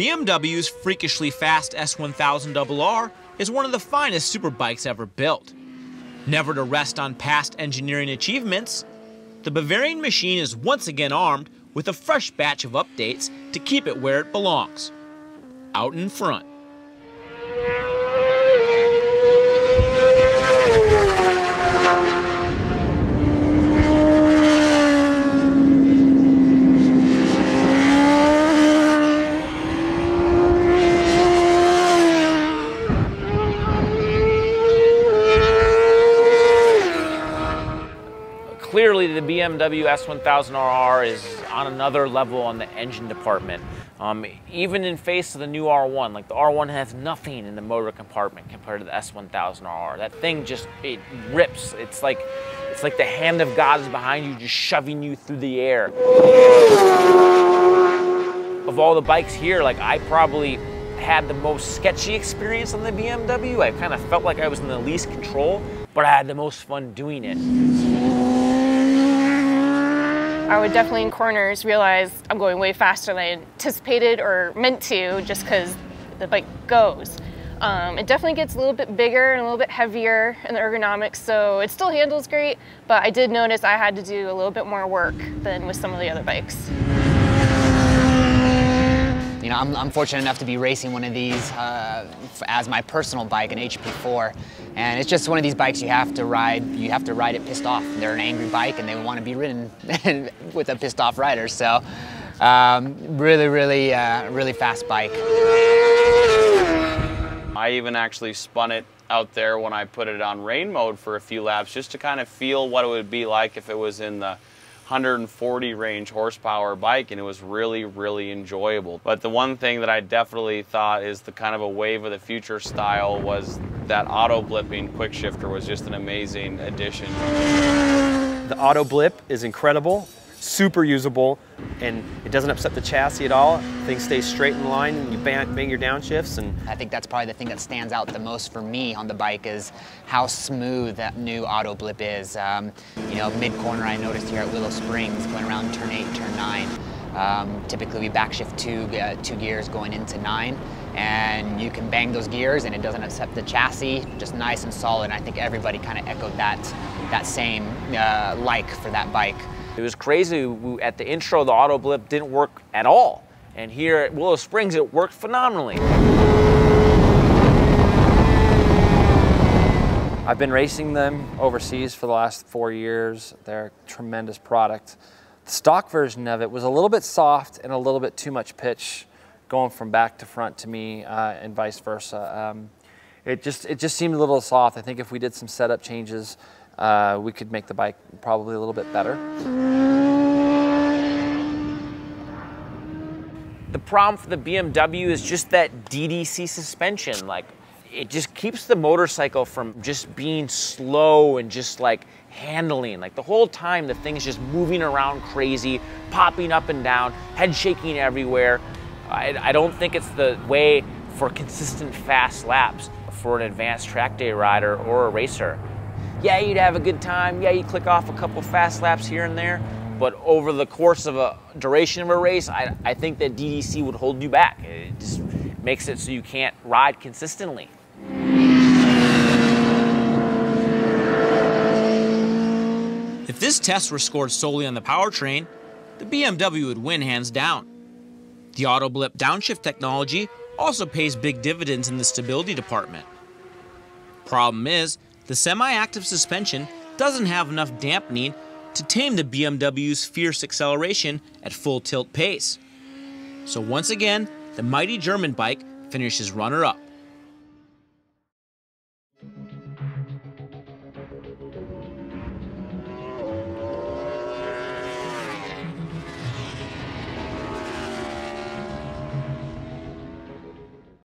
BMW's freakishly fast S1000RR is one of the finest superbikes ever built. Never to rest on past engineering achievements, the Bavarian machine is once again armed with a fresh batch of updates to keep it where it belongs, out in front. Clearly, the BMW S1000RR is on another level on the engine department. Even in face of the new R1, like the R1 has nothing in the motor compartment compared to the S1000RR. That thing just, it rips. It's like the hand of God is behind you, just shoving you through the air. Of all the bikes here, like I probably had the most sketchy experience on the BMW. I kind of felt like I was in the least control, but I had the most fun doing it. I would definitely in corners realize I'm going way faster than I anticipated or meant to just because the bike goes. It definitely gets a little bit bigger and a little bit heavier in the ergonomics, so it still handles great, but I did notice I had to do a little bit more work than with some of the other bikes. You know, I'm fortunate enough to be racing one of these as my personal bike, an HP4, and it's just one of these bikes you have to ride it pissed off. They're an angry bike and they want to be ridden with a pissed off rider, so really fast bike. I even actually spun it out there when I put it on rain mode for a few laps just to kind of feel what it would be like if it was in the 140 range horsepower bike, and it was really enjoyable. But the one thing that I definitely thought is the kind of a wave of the future style was that auto blipping quick shifter was just an amazing addition. The auto blip is incredible, super usable, and it doesn't upset the chassis at all. Things stay straight in line and you bang your downshifts. And I think that's probably the thing that stands out the most for me on the bike is how smooth that new auto blip is. You know, mid-corner I noticed here at Willow Springs, going around turn 8, turn 9. Typically we backshift two gears going into 9, and you can bang those gears and it doesn't upset the chassis, just nice and solid. And I think everybody kind of echoed that same like for that bike. It was crazy. At the intro, the auto blip didn't work at all. And here at Willow Springs, it worked phenomenally. I've been racing them overseas for the last 4 years. They're a tremendous product. The stock version of it was a little bit soft and a little bit too much pitch going from back to front to me and vice versa. It just seemed a little soft. I think if we did some setup changes, we could make the bike probably a little bit better. The problem for the BMW is just that DDC suspension. Like, it just keeps the motorcycle from just being slow and just like handling. Like the whole time the thing's just moving around crazy, popping up and down, head shaking everywhere. I don't think it's the way for consistent fast laps for an advanced track day rider or a racer. Yeah, you'd have a good time. Yeah, you click off a couple fast laps here and there, but over the course of a duration of a race, I think that DDC would hold you back. It just makes it so you can't ride consistently. If this test were scored solely on the powertrain, the BMW would win hands down. The auto blip downshift technology also pays big dividends in the stability department. Problem is, the semi-active suspension doesn't have enough dampening to tame the BMW's fierce acceleration at full tilt pace. So once again, the mighty German bike finishes runner-up.